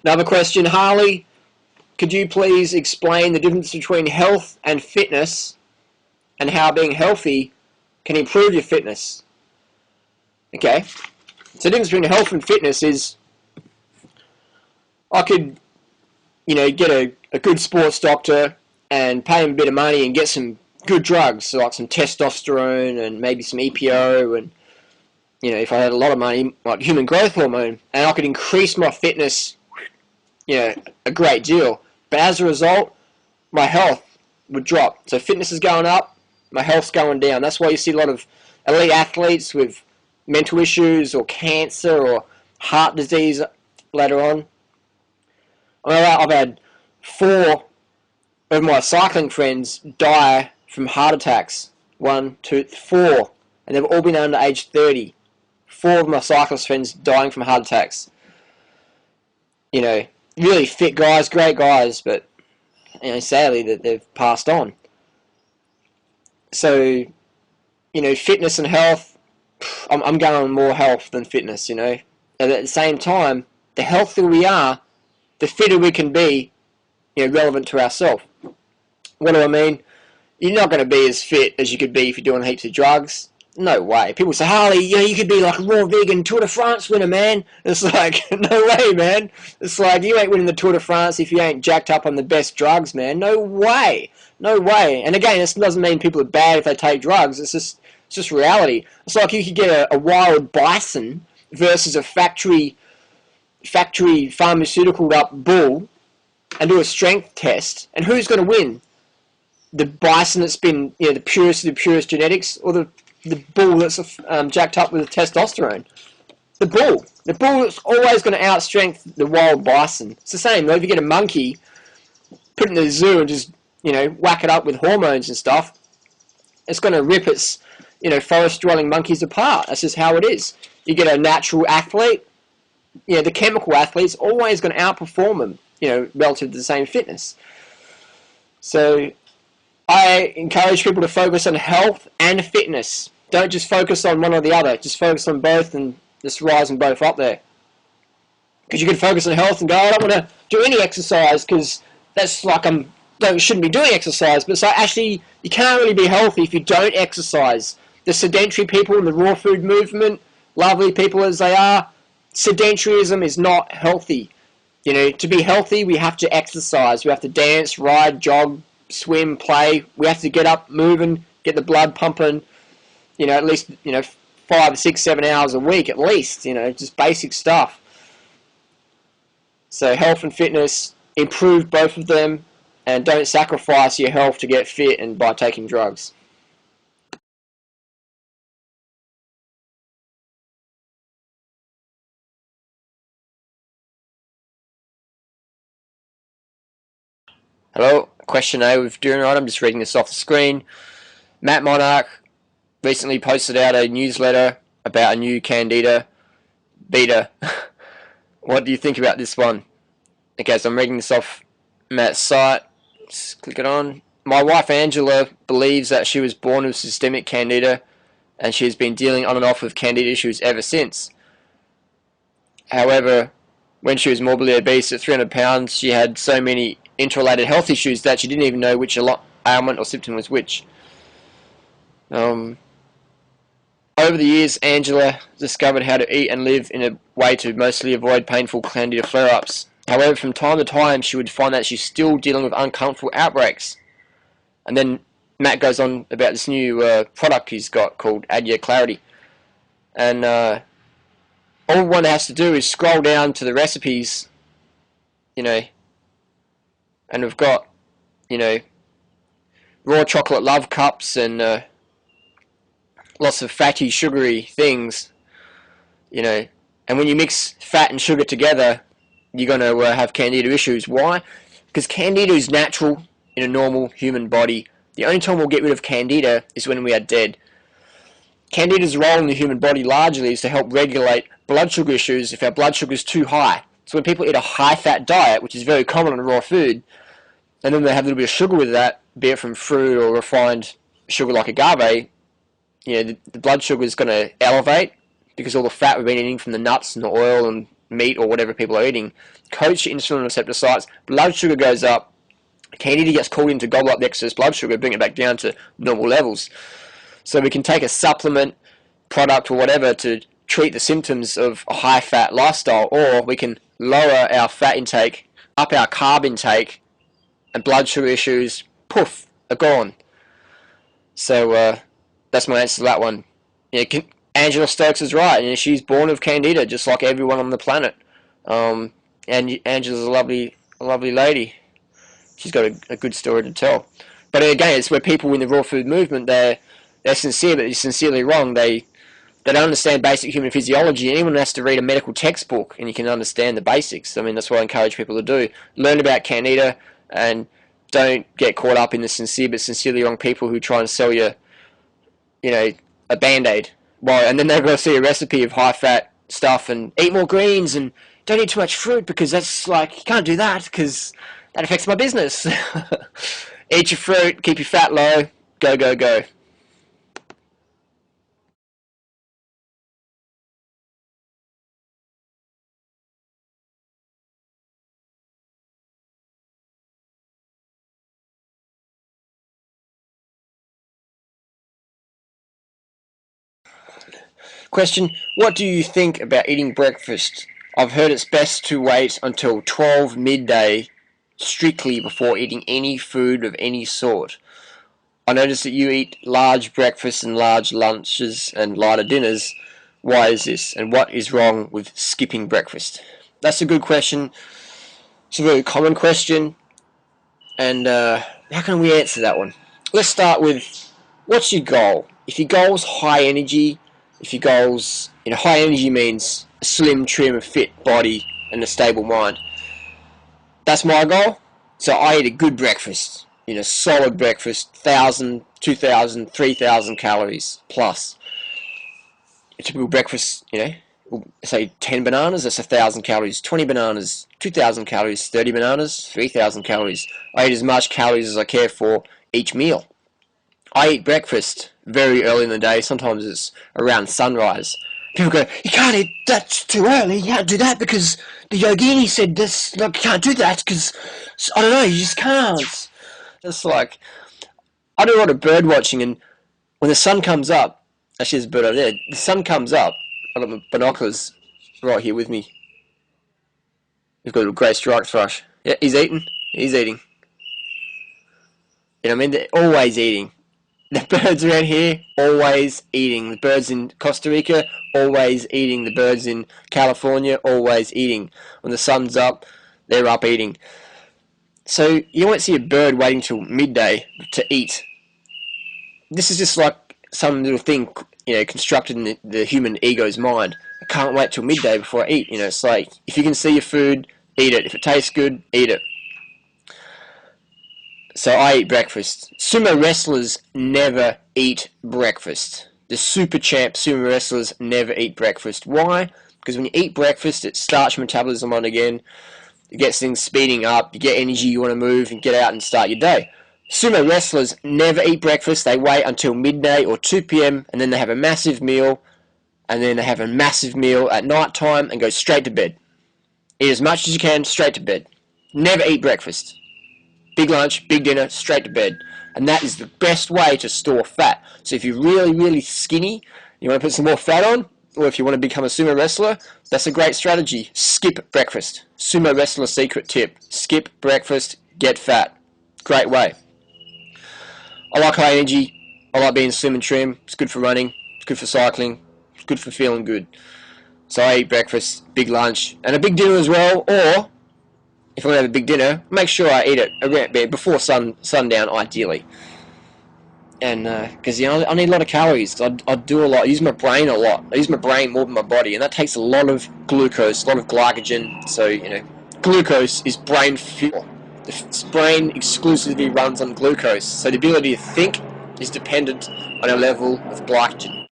Another question, Harley. Could you please explain the difference between health and fitness and how being healthy can improve your fitness? Okay. So the difference between health and fitness is I could, get a good sports doctor and pay him a bit of money and get some good drugs, so like some testosterone and maybe some EPO and, if I had a lot of money, like human growth hormone, and I could increase my fitness, a great deal. But as a result, my health would drop. So fitness is going up, my health's going down. That's why you see a lot of elite athletes with mental issues or cancer or heart disease later on. I've had 4 of my cycling friends die from heart attacks. 1, 2, 4. And they've all been under age 30. 4 of my cyclist friends dying from heart attacks. Really fit guys, great guys, but sadly that they've passed on. So, fitness and health, I'm going more health than fitness, And at the same time, the healthier we are, the fitter we can be, relevant to ourselves. What do I mean? You're not going to be as fit as you could be if you're doing heaps of drugs. No way. People say, Harley, you could be like a raw vegan Tour de France winner, man. It's like, no way, man. It's like, you ain't winning the Tour de France if you ain't jacked up on the best drugs, man. No way. No way. And again, this doesn't mean people are bad if they take drugs. It's just reality. It's like you could get a wild bison versus a factory pharmaceutical up bull and do a strength test, and who's going to win? The bison that's been the purest of the purest genetics, or the bull that's jacked up with testosterone? The bull that's always going to outstrength the wild bison. It's the same though. If you get a monkey, put it in the zoo and just whack it up with hormones and stuff, it's going to rip its forest dwelling monkeys apart. That's just how it is. You get a natural athlete, the chemical athlete's always going to outperform them, relative to the same fitness. So I encourage people to focus on health and fitness. Don't just focus on one or the other. Just focus on both and just rise them both up there. Because you can focus on health and go, I don't want to do any exercise because that's like shouldn't be doing exercise. But so actually, you can't really be healthy if you don't exercise. The sedentary people in the raw food movement, lovely people as they are, sedentarism is not healthy. To be healthy, we have to exercise. We have to dance, ride, jog, swim, play. We have to get up, moving, get the blood pumping, at least, 5, 6, 7 hours a week at least, just basic stuff. So health and fitness, improve both of them, and don't sacrifice your health to get fit and by taking drugs. Hello, question A with Durianrider. I'm just reading this off the screen. Matt Monarch recently posted out a newsletter about a new Candida beta. What do you think about this one? Okay, so I'm reading this off Matt's site. Just click it on. My wife Angela believes that she was born with systemic Candida and she has been dealing on and off with Candida issues ever since. However, when she was morbidly obese at 300 pounds, she had so many interrelated health issues that she didn't even know which ailment or symptom was which. Over the years, Angela discovered how to eat and live in a way to mostly avoid painful Candida flare-ups. However, from time to time, she would find that she's still dealing with uncomfortable outbreaks. And then Matt goes on about this new product he's got called Add Your Clarity. And all one has to do is scroll down to the recipes, and we've got, raw chocolate love cups and lots of fatty, sugary things, and when you mix fat and sugar together, you're going to have Candida issues. Why? Because Candida is natural in a normal human body. The only time we'll get rid of Candida is when we are dead. Candida's role in the human body largely is to help regulate blood sugar issues if our blood sugar is too high. So when people eat a high-fat diet, which is very common on raw food, and then they have a little bit of sugar with that, be it from fruit or refined sugar like agave, the blood sugar is going to elevate because all the fat we've been eating from the nuts and the oil and meat or whatever people are eating, coats your insulin receptor sites, blood sugar goes up, Candida gets called in to gobble up the excess blood sugar, bring it back down to normal levels. So we can take a supplement, product or whatever to treat the symptoms of a high-fat lifestyle, or we can lower our fat intake, up our carb intake, and blood sugar issues, poof, are gone. So that's my answer to that one. Yeah, Angela Stokes is right. You know, she's born of Candida, just like everyone on the planet. And Angela's a lovely lady. She's got a good story to tell. But again, it's where people in the raw food movement, they're sincere, but they're sincerely wrong. They don't understand basic human physiology. Anyone has to read a medical textbook, and you can understand the basics. I mean, that's what I encourage people to do. Learn about Candida, and don't get caught up in the sincere but sincerely wrong people who try and sell you, you know, a Band-Aid. Well, and then they're going to see a recipe of high-fat stuff and eat more greens and don't eat too much fruit because that's like, you can't do that because that affects my business. Eat your fruit, keep your fat low, go, go, go. Question, what do you think about eating breakfast? I've heard it's best to wait until 12 midday strictly before eating any food of any sort. I notice that you eat large breakfasts and large lunches and lighter dinners. Why is this? And what is wrong with skipping breakfast? That's a good question. It's a very common question. And how can we answer that one? Let's start with, what's your goal? If your goal's high energy, if your goal's, high energy means a slim, trim, fit body and a stable mind. That's my goal. So I eat a good breakfast. Solid breakfast, 1,000, 2,000, 3,000 calories plus. A typical breakfast, say 10 bananas, that's 1,000 calories. 20 bananas, 2,000 calories. 30 bananas, 3,000 calories. I eat as much calories as I care for each meal. I eat breakfast very early in the day. Sometimes it's around sunrise. People go, you can't eat that too early. You can't do that because the yogini said this. Look, you can't do that because, I don't know, you just can't. It's like, I do a lot of bird watching, and when the sun comes up, actually there's a bird over there, the sun comes up, I've got my binoculars right here with me. We've got a little grey striped thrush. Yeah, he's eating. He's eating. You know what I mean? They're always eating. The birds around here, always eating. The birds in Costa Rica, always eating. The birds in California, always eating. When the sun's up, they're up eating. So you won't see a bird waiting till midday to eat. This is just like some little thing, constructed in the human ego's mind. I can't wait till midday before I eat. It's like, if you can see your food, eat it. If it tastes good, eat it. So I eat breakfast. Sumo wrestlers never eat breakfast. The super champ sumo wrestlers never eat breakfast. Why? Because when you eat breakfast, it starts your metabolism on again. It gets things speeding up. You get energy, you want to move and get out and start your day. Sumo wrestlers never eat breakfast. They wait until midday or 2 p.m. and then they have a massive meal. And then they have a massive meal at night time and go straight to bed. Eat as much as you can, straight to bed. Never eat breakfast. Big lunch, big dinner, straight to bed. And that is the best way to store fat. So if you're really, really skinny, you want to put some more fat on, or if you want to become a sumo wrestler, that's a great strategy. Skip breakfast. Sumo wrestler secret tip. Skip breakfast, get fat. Great way. I like high energy. I like being slim and trim. It's good for running. It's good for cycling. It's good for feeling good. So I eat breakfast, big lunch, and a big dinner as well, or if I'm going to have a big dinner, make sure I eat it around before sundown, ideally. And because I need a lot of calories. Cause I do a lot. I use my brain a lot. I use my brain more than my body, and that takes a lot of glucose, a lot of glycogen. So glucose is brain fuel. The brain exclusively runs on glucose. So the ability to think is dependent on a level of glycogen.